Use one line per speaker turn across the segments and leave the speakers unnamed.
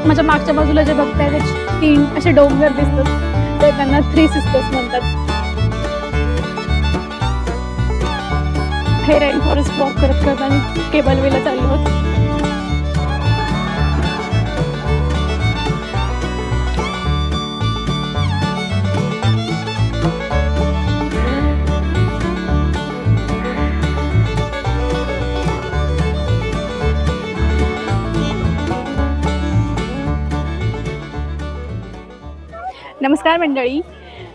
माझ्या मागच्या बाजूला जे बघताय ते 3 असे डोंगर दिसतात, ते त्यांना 3 सिस्टर्स म्हणतात. हे रेन फॉरेस्ट वॉक करत करत आणि केबल वेला चाललो आहोत. नमस्कार मंडळी,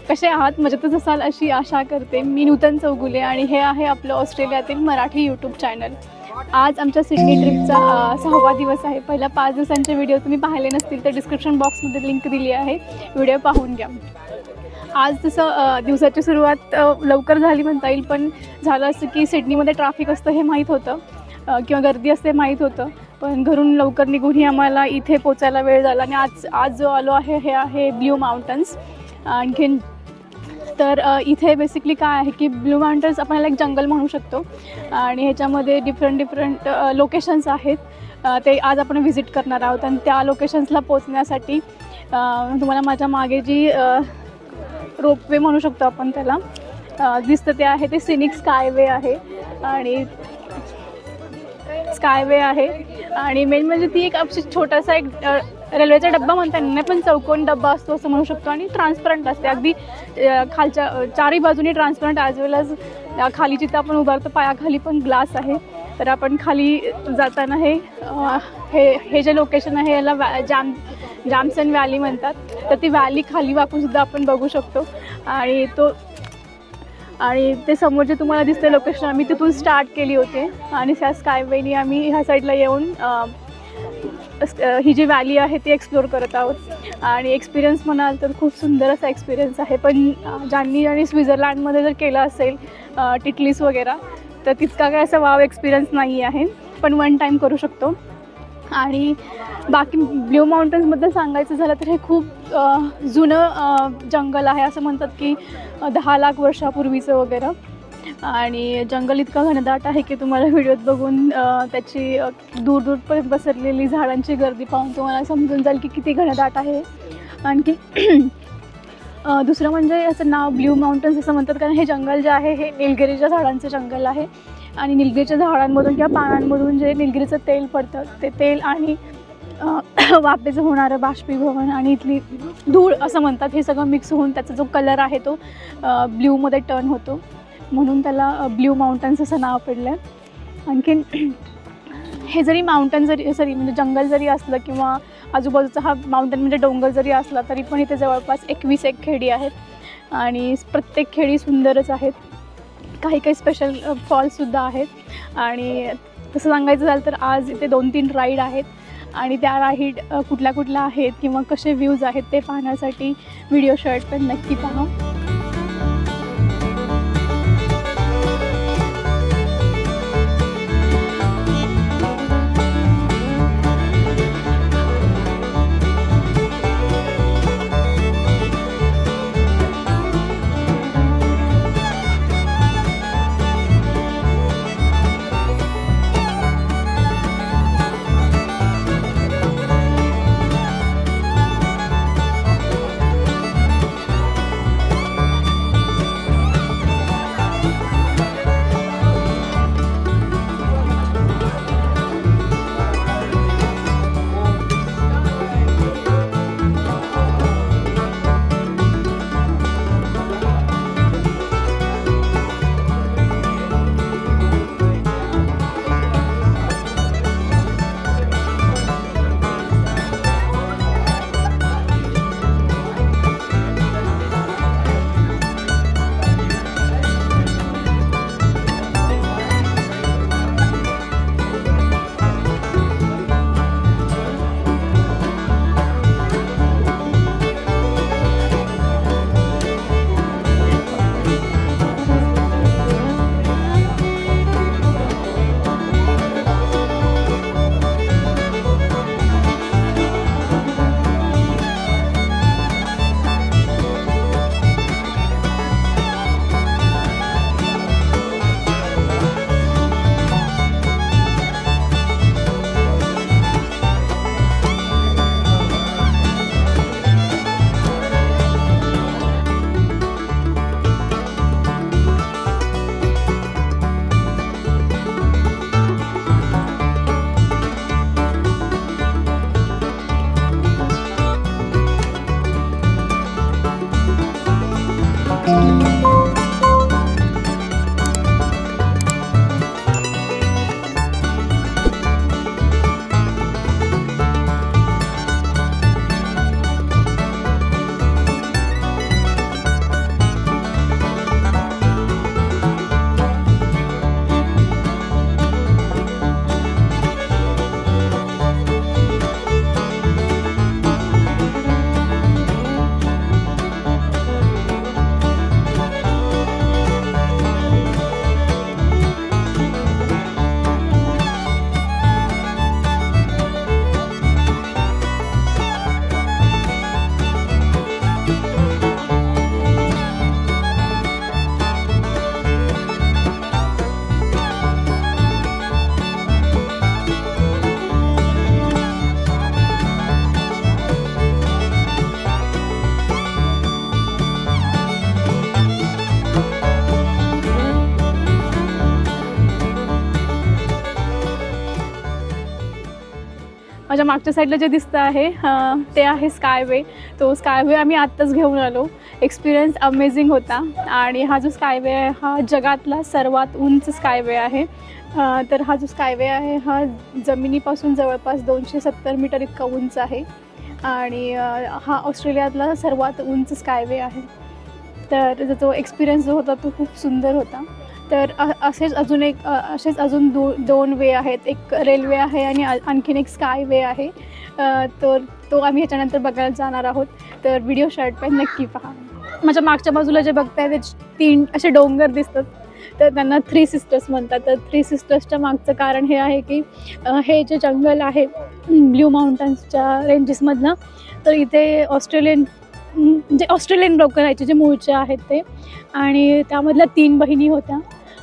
कसे आहात? मजेतच असाल अशी आशा करते. मी नूतन चौगुले आणि हे आहे आपलं ऑस्ट्रेलियातील मराठी यूट्यूब चॅनल. आज आमच्या सिडनी ट्रिपचा 6वा दिवस आहे. पहिल्या 5 दिवसांचे व्हिडिओ तुम्ही पाहिले नसतील तर डिस्क्रिप्शन बॉक्समध्ये लिंक दिली आहे, व्हिडिओ पाहून घ्या. आज तसं दिवसाची सुरुवात लवकर झाली म्हणता येईल, पण झालं असं की सिडनीमध्ये ट्रॅफिक असतं हे माहीत होतं किंवा गर्दी असते माहीत होतं, पण घरून लवकर निघूनही आम्हाला इथे पोचायला वेळ झाला. आणि आज जो आलो आहे हे आहे ब्ल्यू माउंटन्स. आणखीन तर इथे बेसिकली काय आहे की ब्ल्यू माउंटन्स आपल्याला एक जंगल म्हणू शकतो आणि ह्याच्यामध्ये डिफरंट लोकेशन्स आहेत. ते आज आपण व्हिजिट करणार आहोत आणि त्या लोकेशन्सला पोचण्यासाठी तुम्हाला माझ्या मागे जी रोपवे म्हणू शकतो आपण त्याला दिसतं ते आहे ते सिनिक स्कायवे आहे. आणि स्कायवे आहे आणि मेन म्हणजे ती एक अशी छोटासा एक रेल्वेचा डब्बा म्हणता येणार नाही, पण चौकोन डब्बा असतो असं म्हणू शकतो. आणि ट्रान्सपरंट असते अगदी, खालच्या 4ही बाजूनी ट्रान्सपरंट ॲज वेल ॲज खाली जिथं आपण उभारतो पायाखाली पण ग्लास आहे. तर आपण खाली जाताना हे जे लोकेशन आहे याला जॅमसन व्हॅली म्हणतात. तर ती व्हॅली खाली वाकूनसुद्धा आपण बघू शकतो. आणि ते समोर जे तुम्हाला दिसतं लोकेशन आम्ही तिथून स्टार्ट केली होते आणि त्या स्कायवेनी आम्ही ह्या साईडला येऊन ही जी व्हॅली आहे ती एक्सप्लोर करत आहोत. आणि एक्सपिरियन्स म्हणाल तर खूप सुंदर असा एक्सपिरियन्स आहे. पण ज्यांनी स्वित्झर्लंडमध्ये जर केलं असेल टिटलीस वगैरे तर तितका काय असा वाव एक्सपिरियन्स नाही आहे, पण 1 टाईम करू शकतो. आणि बाकी ब्ल्यू माउंटन्सबद्दल सांगायचं झालं तर हे खूप जुनं जंगल आहे. असं म्हणतात की 10 लाख वर्षापूर्वीचं वगैरे. आणि जंगल इतका घनदाट आहे की तुम्हाला व्हिडिओत बघून त्याची दूरपर्यंत पसरलेली झाडांची गर्दी पाहून तुम्हाला समजून जाईल की किती घनदाट आहे. आणखी दुसरं म्हणजे याचं नाव ब्ल्यू माउंटन्स असं म्हणतात कारण हे जंगल जे आहे हे निलगिरीच्या झाडांचं जंगल आहे. आणि निलगिरीच्या झाडांमधून किंवा पानांमधून जे निलगिरीचं तेल पडतं ते तेल आणि वाफेचं होणारं बाष्पीभवन आणि इथली धूळ असं म्हणतात, हे सगळं मिक्स होऊन त्याचा जो कलर आहे तो ब्ल्यूमध्ये टर्न होतो, म्हणून त्याला ब्ल्यू माउंटन्स असं नाव पडलं आहे. आणखीन हे जरी माउंटन म्हणजे जंगल जरी असलं किंवा आजूबाजूचा हा माउंटन म्हणजे डोंगर जरी असला तरी पण इथे जवळपास 21 खेडी आहेत आणि प्रत्येक खेडी सुंदरच आहेत. काही स्पेशल फॉल्ससुद्धा आहेत. आणि तसं सांगायचं झालं तर आज इथे 2-3 राईड आहेत आणि त्या राईड कुठल्या आहेत किंवा कसे व्ह्यूज आहेत ते पाहण्यासाठी व्हिडिओ शॉर्ट पण नक्की पहा. मागच्या साईडला जे दिसतं आहे ते आहे स्कायवे. तो स्कायवे आम्ही आत्ताच घेऊन आलो. एक्सपिरियन्स अमेझिंग होता. आणि हा जो स्कायवे आहे हा जगातला सर्वात उंच स्कायवे आहे. तर हा जो स्कायवे आहे हा जमिनीपासून जवळपास 270 मीटर इतका उंच आहे. आणि हा ऑस्ट्रेलियातला सर्वात उंच स्कायवे आहे. तर जो एक्सपिरियन्स जो होता तो खूप सुंदर होता. तर असेच अजून दोन वे आहेत. एक रेल्वे आहे आणि आणखीन एक स्कायवे आहे. तर तो आम्ही ह्याच्यानंतर बघायला जाणार आहोत. तर व्हिडिओ शॉर्टपर्यंत नक्की पहा. माझ्या मागच्या बाजूला जे बघताय ते 3 असे डोंगर दिसतात. तर त्यांना 3 सिस्टर्स म्हणतात. तर 3 सिस्टर्सच्या मागचं कारण हे आहे की हे जे जंगल आहे ब्ल्यू माउंटन्सच्या रेंजेसमधलं, तर इथे ऑस्ट्रेलियन लोक राहायचे जे मूळचे आहेत ते. आणि त्यामधल्या 3 बहिणी होत्या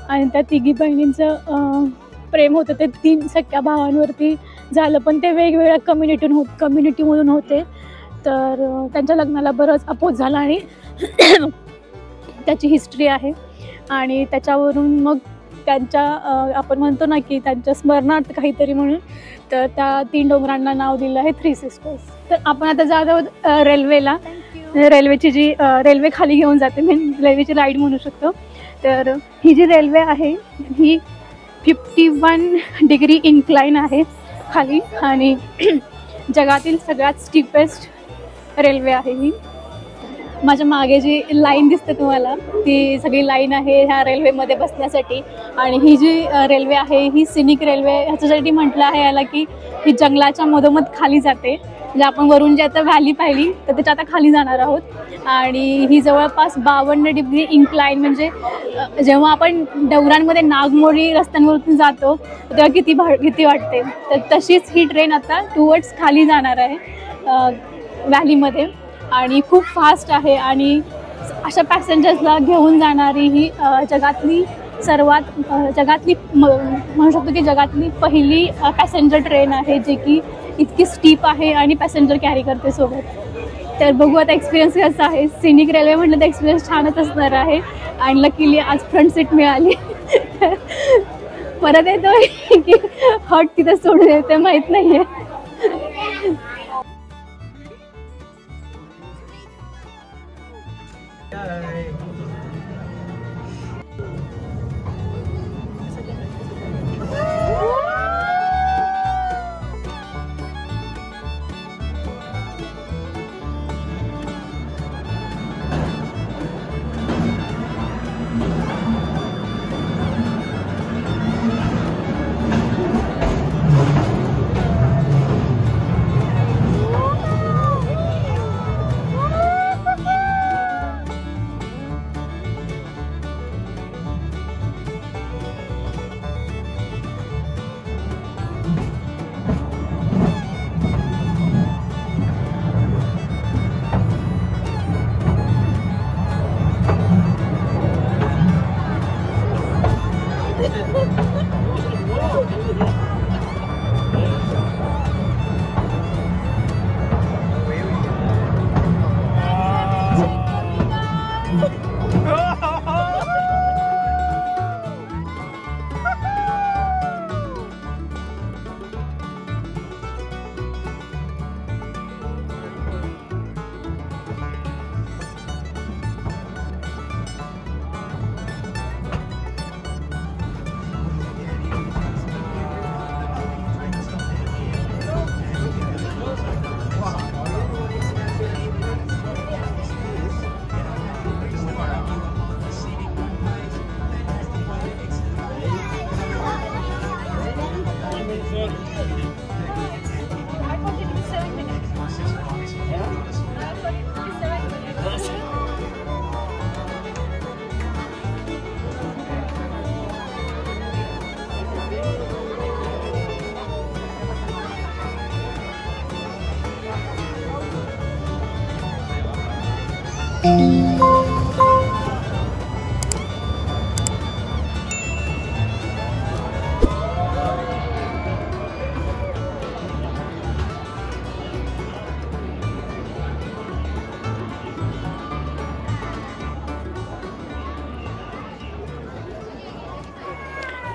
आणि त्या 3 बहिणींचं प्रेम होतं ते 3 सख्या भावांवरती झालं. पण ते वेगवेगळ्या कम्युनिटीमधून होते. तर त्यांच्या लग्नाला बरंच अपोज झाला आणि त्याची हिस्ट्री आहे. आणि त्याच्यावरून मग त्यांच्या आपण म्हणतो ना की त्यांच्या स्मरणार्थ काहीतरी म्हणून तर त्या 3 डोंगरांना नाव दिलं आहे 3 सिस्टर्स. तर आपण आता जात आहोत रेल्वेला. रेल्वेची जी रेल्वे खाली घेऊन जाते, रेल्वेची राईड म्हणू शकतो. तर ही जी रेल्वे आहे ही 51 डिग्री इन्क्लाइन आहे खाली. आणि जगातील सगळ्यात स्टीपेस्ट रेल्वे आहे ही. माझ्या मागे जी लाईन दिसते तुम्हाला ती सगळी लाईन आहे ह्या रेल्वेमध्ये बसण्यासाठी. आणि ही जी रेल्वे आहे ही सिनिक रेल्वे ह्याच्यासाठी म्हटलं आहे याला की ही जंगलाच्या मधोमध खाली जाते. म्हणजे आपण वरून जे आता व्हॅली पाहिली तर त्याच्या आता खाली जाणार आहोत. आणि ही जवळपास 52 डिग्री इन्क्लाइन, म्हणजे जेव्हा आपण डोंगरांमध्ये नागमोडी रस्त्यांवरून जातो तेव्हा किती वाटते. तर तशीच ही ट्रेन आता टुवर्ड्स खाली जाणार आहे व्हॅलीमध्ये. आणि खूप फास्ट आहे. आणि अशा पॅसेंजर्सला घेऊन जाणारी ही जगातली म्हणू शकतो की जगातली पहिली पॅसेंजर ट्रेन आहे जी की इतकी स्टीप आहे आणि पॅसेंजर कॅरी करते सोबत. तर बघू आता एक्सपिरियन्स कसा आहे. सिनिक रेल्वे म्हटलं तर एक्सपिरियन्स छानच असणार आहे. आणि लकीली आज फ्रंट सीट मिळाली. परत येतो की हट तिथं सोडून येते माहीत नाही आहे.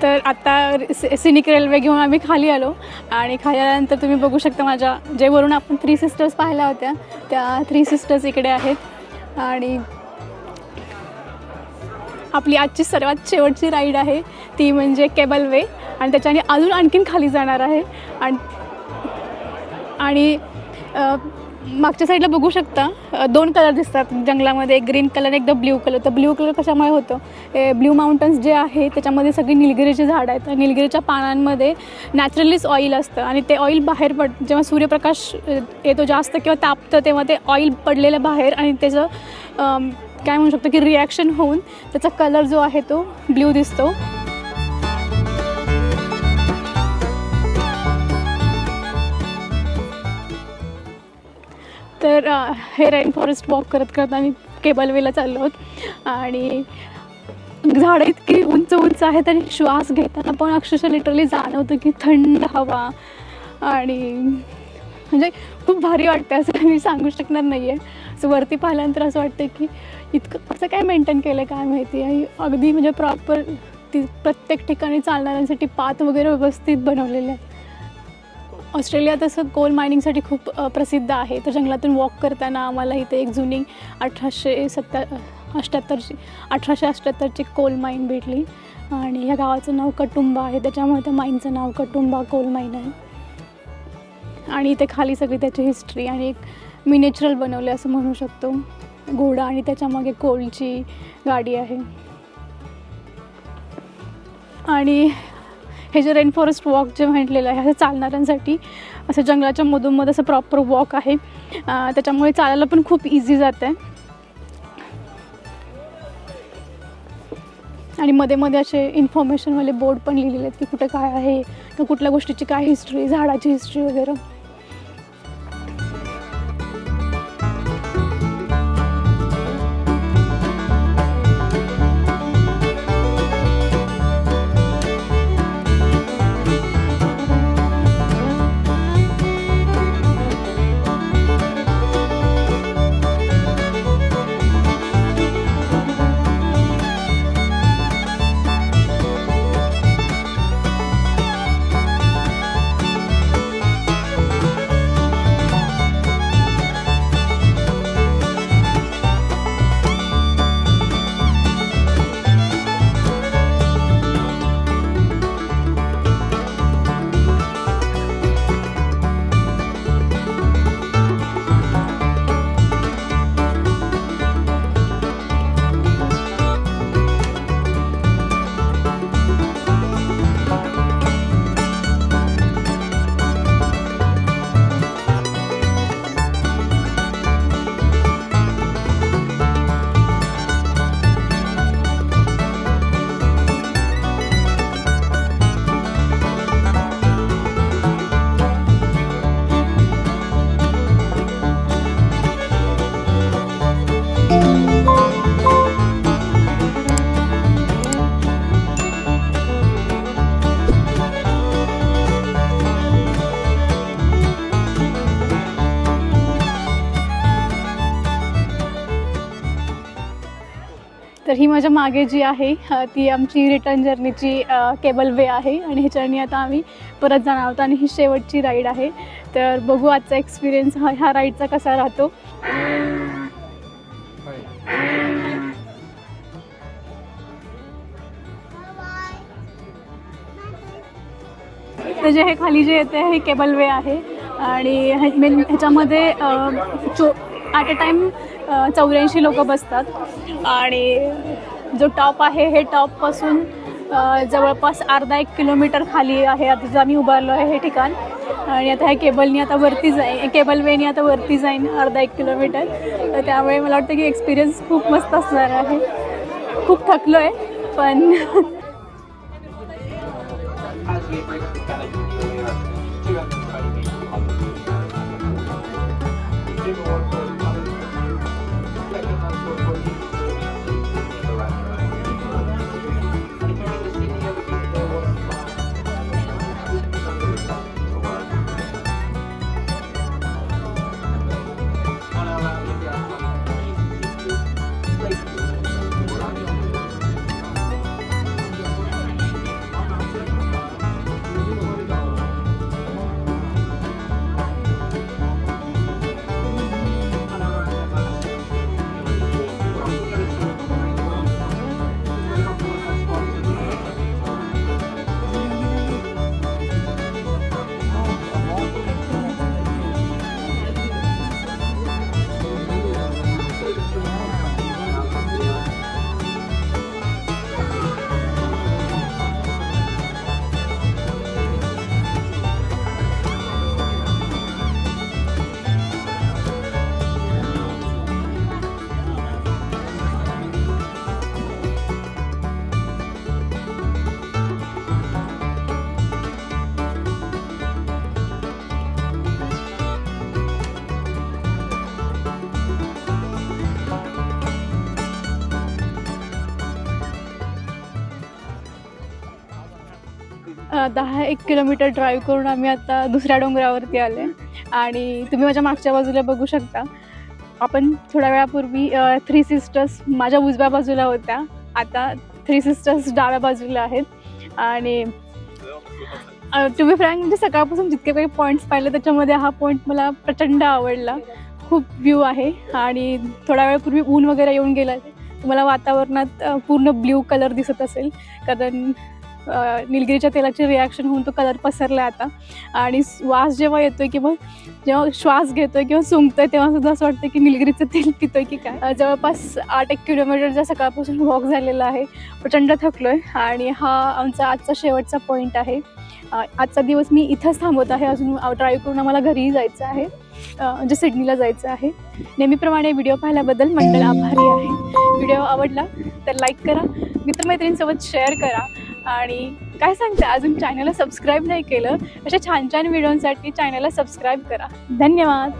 तर आता सिनिक रेल्वे घेऊन आम्ही खाली आलो आणि खाली आल्यानंतर तुम्ही बघू शकता माझ्या जे वरून आपण 3 सिस्टर्स पाहिल्या होत्या त्या 3 सिस्टर्स इकडे आहेत. आणि आपली आजची सर्वात शेवटची राईड आहे ती म्हणजे केबल वे आणि त्याच्याने अजून आणखीन खाली जाणार आहे. आणि मागच्या साईडला बघू शकता 2 कलर दिसतात जंगलामध्ये, एक ग्रीन कलर एक द ब्ल्यू कलर. तर ब्ल्यू कलर कशामुळे होतं, ब्ल्यू माउंटन्स जे आहे त्याच्यामध्ये सगळी निलगिरीची झाडं आहेत. निलगिरीच्या पानांमध्ये नॅचरलीच ऑइल असतं आणि ते ऑइल बाहेर जेव्हा सूर्यप्रकाश येतो जास्त किंवा तापतं तेव्हा ते ऑइल पडलेलं बाहेर आणि त्याचं काय म्हणू शकतो की रिॲक्शन होऊन त्याचा कलर जो आहे तो ब्ल्यू दिसतो. तर हे रेन फॉरेस्ट वॉक करत करत आम्ही केबल वेला चाललो आहोत आणि झाडं इतकी उंच उंच आहेत आणि श्वास घेताना पण अक्षरशः लिटरली जाणवतं की थंड हवा आणि म्हणजे खूप भारी वाटतं. असं मी सांगू शकणार नाही आहे. असं वरती पाहिल्यानंतर असं वाटतं की इतकं असं काय मेंटेन केलं आहे काय माहिती. आणि अगदी म्हणजे प्रॉपर ती प्रत्येक ठिकाणी चालणाऱ्यांसाठी पाथ वगैरे व्यवस्थित बनवलेले आहेत. ऑस्ट्रेलिया तसं कोल मायनिंगसाठी खूप प्रसिद्ध आहे. तर जंगलातून वॉक करताना आम्हाला इथे एक जुनी 1878ची कोल माईन भेटली आणि ह्या गावाचं नाव कटुंबा आहे त्याच्यामुळे त्या माईनचं नाव कटुंबा कोल माईन आहे. आणि इथे खाली सगळी त्याची हिस्ट्री आणि एक मिनेचरल बनवले असं म्हणू शकतो. घोडा आणि त्याच्यामागे कोलची गाडी आहे. आणि हे जे रेन फॉरेस्ट वॉक जे म्हटलेलं आहे असं चालणाऱ्यांसाठी असं जंगलाच्या मधून असं प्रॉपर वॉक आहे. त्याच्यामुळे चालायला पण खूप इझी जातं आहे. आणि मध्ये मध्ये असे इन्फॉर्मेशनवाले बोर्ड पण लिहिलेले आहेत की कुठे काय आहे किंवा कुठल्या गोष्टीची काय हिस्ट्री, झाडाची हिस्ट्री वगैरे. तर ही माझ्या मागे जी आहे ती आमची रिटर्न जर्नीची केबल वे आहे आणि ह्याच्याने आता आम्ही परत जाणार आहोत आणि ही शेवटची राईड आहे. तर बघू आजचा एक्सपिरियन्स ह्या राईडचा कसा राहतो. तर जे हे खाली जे येते हे केबल वे आहे आणि ह्याच्यामध्ये ॲट अ टाईम 84 लोक बसतात. आणि जो टॉप आहे हे टॉपपासून जवळपास अर्धा 1 किलोमीटर खाली आहे आता जो आम्ही उभारलो आहे हे ठिकाण. आणि आता ह्या केबलनी आता वरती केबल वेनी आता वरती जाईन अर्धा 1 किलोमीटर. तर त्यामुळे मला वाटतं की एक्सपिरियन्स खूप मस्त असणार आहे. खूप थकलो आहे पण 10-1 किलोमीटर ड्राईव्ह करून आम्ही आता दुसऱ्या डोंगरावरती आले आणि तुम्ही माझ्या मागच्या बाजूला बघू शकता. आपण थोड्या वेळापूर्वी 3 सिस्टर्स माझ्या उजव्या बाजूला होत्या, आता 3 सिस्टर्स डाव्या बाजूला आहेत. आणि टू बी फ्रँक म्हणजे सकाळपासून जितके काही पॉईंट्स पाहिले त्याच्यामध्ये हा पॉईंट मला प्रचंड आवडला. खूप व्ह्यू आहे आणि थोड्या वेळापूर्वी ऊन वगैरे येऊन गेला. तुम्हाला वातावरणात पूर्ण ब्ल्यू कलर दिसत असेल, कारण निलगिरीच्या तेलाची रिॲक्शन होऊन तो कलर पसरला आता. आणि वास जेव्हा येतोय किंवा जेव्हा श्वास घेतोय किंवा सुंकतोय तेव्हा सुद्धा असं वाटतं की निलगिरीचं तेल पितोय की काय. जवळपास 8-1 किलोमीटरचा सकाळपासून वॉक झालेला आहे. प्रचंड थकलोय आणि हा आमचा आजचा शेवटचा पॉईंट आहे. आजचा दिवस मी इथंच थांबवत आहे. अजून ड्राईव्ह करून आम्हाला घरीही जायचं आहे, म्हणजे सिडनीला जायचं आहे. नेहमीप्रमाणे व्हिडिओ पाहिल्याबद्दल मंडळ आभारी आहे. व्हिडिओ आवडला तर लाईक करा, मित्रमैत्रिणींसोबत शेअर करा आणि काय सांगते, अजून चॅनलला सबस्क्राईब नाही केलं, अशा छान छान व्हिडिओंसाठी चॅनलला सबस्क्राईब करा. धन्यवाद.